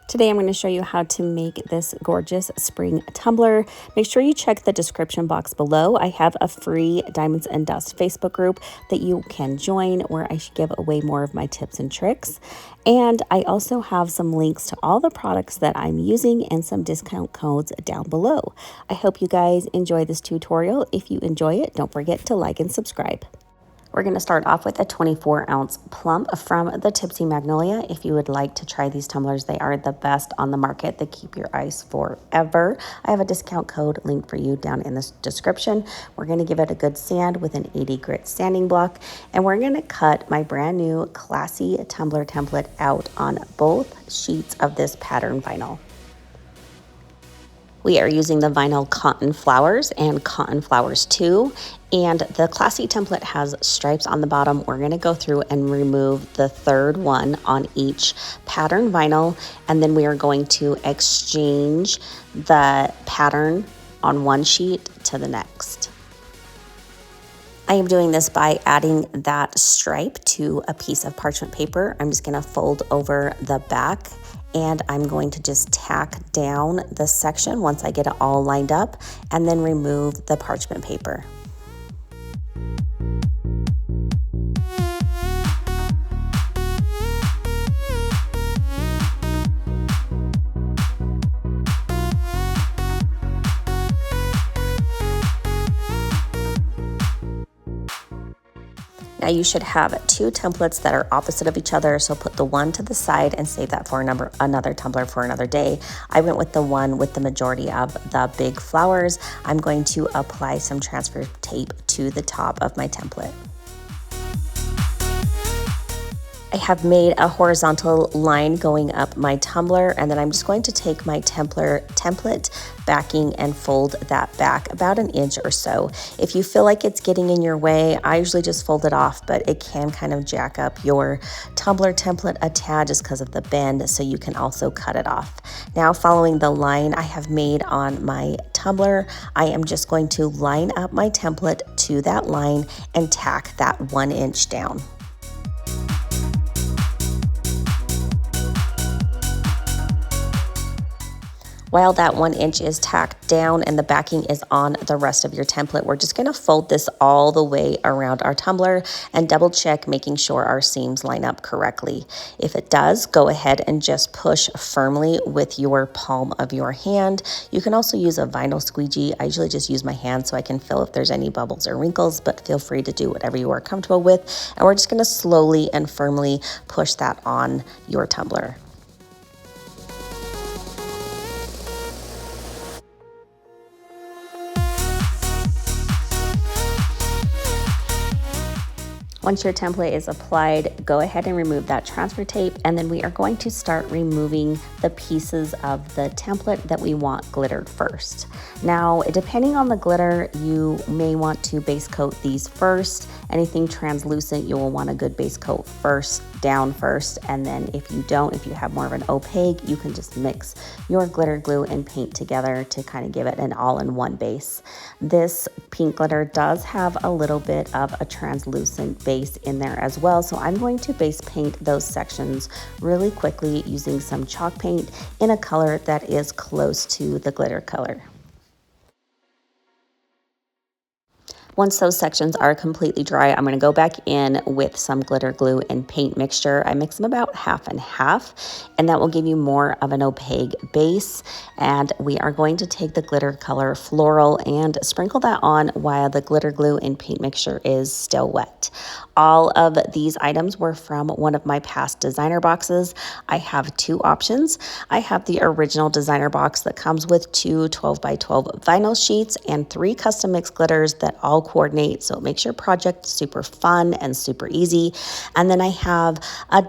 Today I'm going to show you how to make this gorgeous spring tumbler. Make sure you check the description box below. I have a free Diamonds and Dust Facebook group that you can join where I give away more of my tips and tricks. And I also have some links to all the products that I'm using and some discount codes down below. I hope you guys enjoy this tutorial. If you enjoy it, don't forget to like and subscribe. We're going to start off with a 24-ounce plump from the Tipsy Magnolia. If you would like to try these tumblers, they are the best on the market. They keep your ice forever. I have a discount code linked for you down in the description. We're going to give it a good sand with an 80 grit sanding block, and we're going to cut my brand new classy tumbler template out on both sheets of this pattern vinyl. We are using the vinyl Cotton Flowers and Cotton Flowers 2, and the classy template has stripes on the bottom. We're going to go through and remove the third one on each pattern vinyl, and then we are going to exchange the pattern on one sheet to the next. I am doing this by adding that stripe to a piece of parchment paper. I'm just going to fold over the back, and I'm going to just tack down the section once I get it all lined up, and then remove the parchment paper. Now you should have two templates that are opposite of each other, so put the one to the side and save that for another tumbler for another day. I went with the one with the majority of the big flowers. I'm going to apply some transfer tape to the top of my template. I have made a horizontal line going up my tumbler, and then I'm just going to take my template backing and fold that back about an inch or so. If you feel like it's getting in your way, I usually just fold it off, but it can kind of jack up your tumbler template a tad just because of the bend, so you can also cut it off. Now, following the line I have made on my tumbler, I am just going to line up my template to that line and tack that 1 inch down. While that 1 inch is tacked down and the backing is on the rest of your template, we're just going to fold this all the way around our tumbler and double check, making sure our seams line up correctly. If it does, go ahead and just push firmly with your palm of your hand. You can also use a vinyl squeegee. I usually just use my hand so I can feel if there's any bubbles or wrinkles, but feel free to do whatever you are comfortable with. And we're just going to slowly and firmly push that on your tumbler. Once your template is applied, go ahead and remove that transfer tape, and then we are going to start removing the pieces of the template that we want glittered first. Now, depending on the glitter, you may want to base coat these first. Anything translucent, you will want a good base coat down first, and then if you have more of an opaque, you can just mix your glitter glue and paint together to kind of give it an all-in-one base. This pink glitter does have a little bit of a translucent base in there as well, so I'm going to base paint those sections really quickly using some chalk paint in a color that is close to the glitter color. Once those sections are completely dry, I'm going to go back in with some glitter glue and paint mixture. I mix them about half and half, and that will give you more of an opaque base. And we are going to take the glitter color Floral and sprinkle that on while the glitter glue and paint mixture is still wet. All of these items were from one of my past designer boxes. I have two options. I have the original designer box that comes with two 12 by 12 vinyl sheets and 3 custom mix glitters that all coordinate, so it makes your project super fun and super easy. And then I have a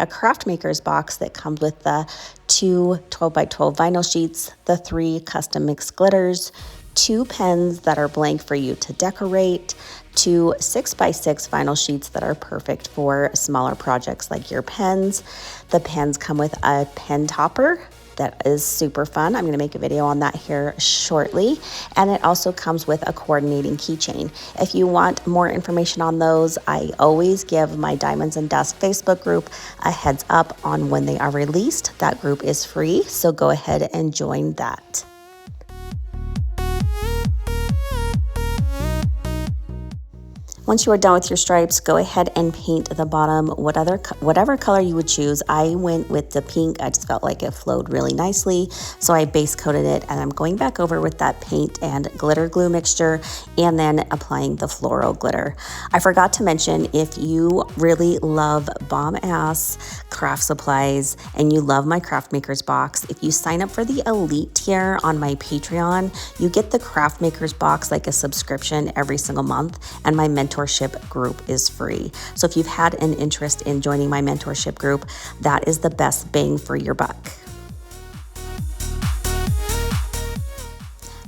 craft maker's box that comes with the 2 12 by 12 vinyl sheets, the 3 custom mix glitters, 2 pens that are blank for you to decorate, 2 6 by 6 vinyl sheets that are perfect for smaller projects like your pens. The pens come with a pen topper, that is super fun. I'm going to make a video on that here shortly. And it also comes with a coordinating keychain. If you want more information on those, I always give my Diamonds and Dust Facebook group a heads up on when they are released. That group is free, so go ahead and join that. Once you are done with your stripes, go ahead and paint the bottom whatever color you would choose. I went with the pink. I just felt like it flowed really nicely, so I base coated it, and I'm going back over with that paint and glitter glue mixture and then applying the floral glitter. I forgot to mention, if you really love bomb-ass craft supplies and you love my Craft Makers box, if you sign up for the Elite tier on my Patreon, you get the Craft Makers box like a subscription every single month, and my mentorship group is free. So if you've had an interest in joining my mentorship group, that is the best bang for your buck.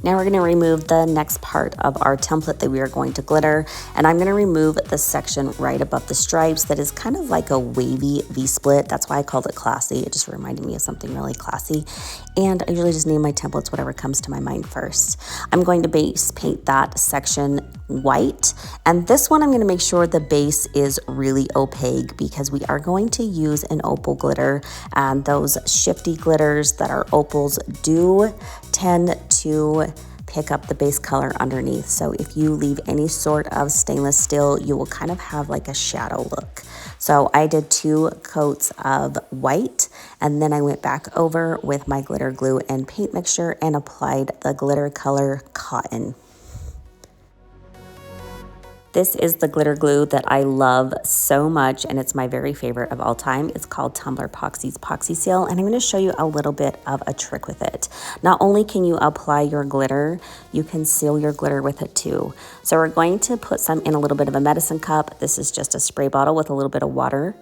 Now we're going to remove the next part of our template that we are going to glitter, and I'm going to remove the section right above the stripes that is kind of like a wavy V-split. That's why I called it classy. It just reminded me of something really classy, and I usually just name my templates whatever comes to my mind first. I'm going to base paint that section white, and this one I'm going to make sure the base is really opaque because we are going to use an opal glitter, and those shifty glitters that are opals do tend to pick up the base color underneath. So if you leave any sort of stainless steel, you will kind of have like a shadow look. So I did 2 coats of white, and then I went back over with my glitter glue and paint mixture and applied the glitter color Cotton. This is the glitter glue that I love so much, and it's my very favorite of all time. It's called Tumbler Poxy's Poxy Seal, and I'm going to show you a little bit of a trick with it. Not only can you apply your glitter, you can seal your glitter with it too. So we're going to put some in a little bit of a medicine cup. This is just a spray bottle with a little bit of water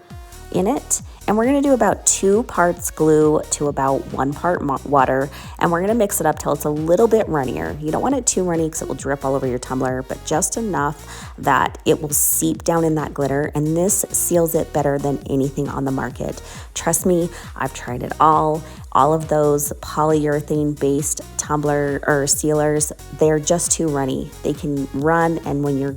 in it, and we're going to do about 2 parts glue to about 1 part water, and we're going to mix it up till it's a little bit runnier. You don't want it too runny because it will drip all over your tumbler, but just enough that it will seep down in that glitter, and this seals it better than anything on the market. Trust me, I've tried it all. All of those polyurethane based tumbler or sealers, they're just too runny. They can run, and when your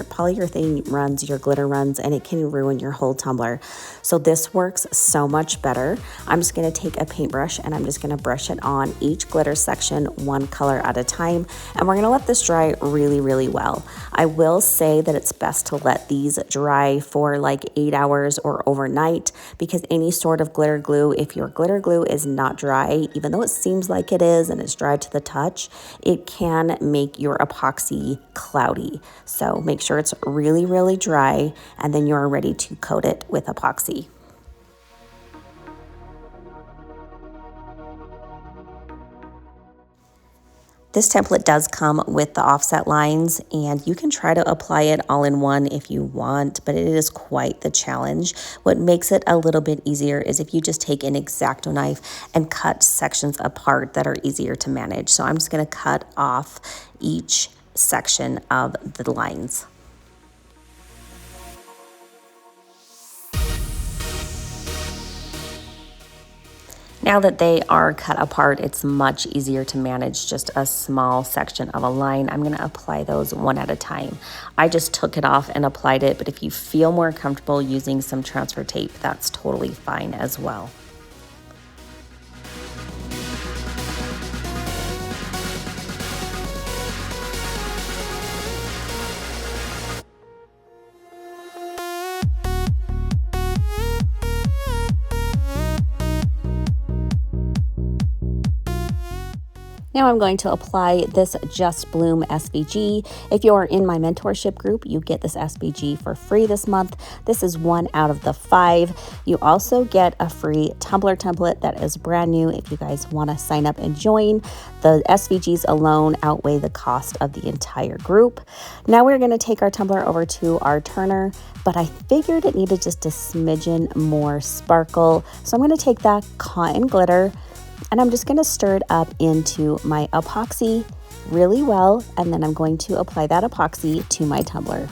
polyurethane runs, your glitter runs, and it can ruin your whole tumbler. So this works so much better. I'm just going to take a paintbrush and I'm just going to brush it on each glitter section 1 color at a time, and we're going to let this dry really, really well. I will say that it's best to let these dry for like 8 hours or overnight, because any sort of glitter glue, if your glitter glue is not dry, even though it seems like it is and it's dry to the touch, it can make your epoxy cloudy. So make sure it's really, really dry, and then you're ready to coat it with epoxy. This template does come with the offset lines, and you can try to apply it all in one if you want, but it is quite the challenge. What makes it a little bit easier is if you just take an X-Acto knife and cut sections apart that are easier to manage. So I'm just going to cut off each section of the lines. Now that they are cut apart, it's much easier to manage just a small section of a line. I'm going to apply those one at a time. I just took it off and applied it, but if you feel more comfortable using some transfer tape, that's totally fine as well. Now I'm going to apply this Just Bloom SVG. If you're in my mentorship group, you get this SVG for free this month. This is 1 out of the 5. You also get a free tumbler template that is brand new if you guys want to sign up and join. The SVGs alone outweigh the cost of the entire group. Now we're going to take our tumbler over to our turner, but I figured it needed just a smidgen more sparkle. So I'm going to take that cotton glitter and I'm just going to stir it up into my epoxy really well, and then I'm going to apply that epoxy to my tumbler.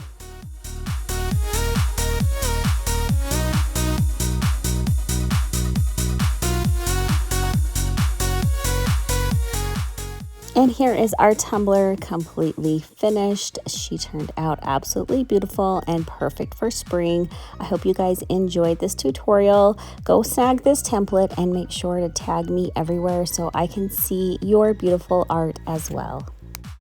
And here is our tumbler completely finished. She turned out absolutely beautiful and perfect for spring. I hope you guys enjoyed this tutorial. Go snag this template and make sure to tag me everywhere so I can see your beautiful art as well.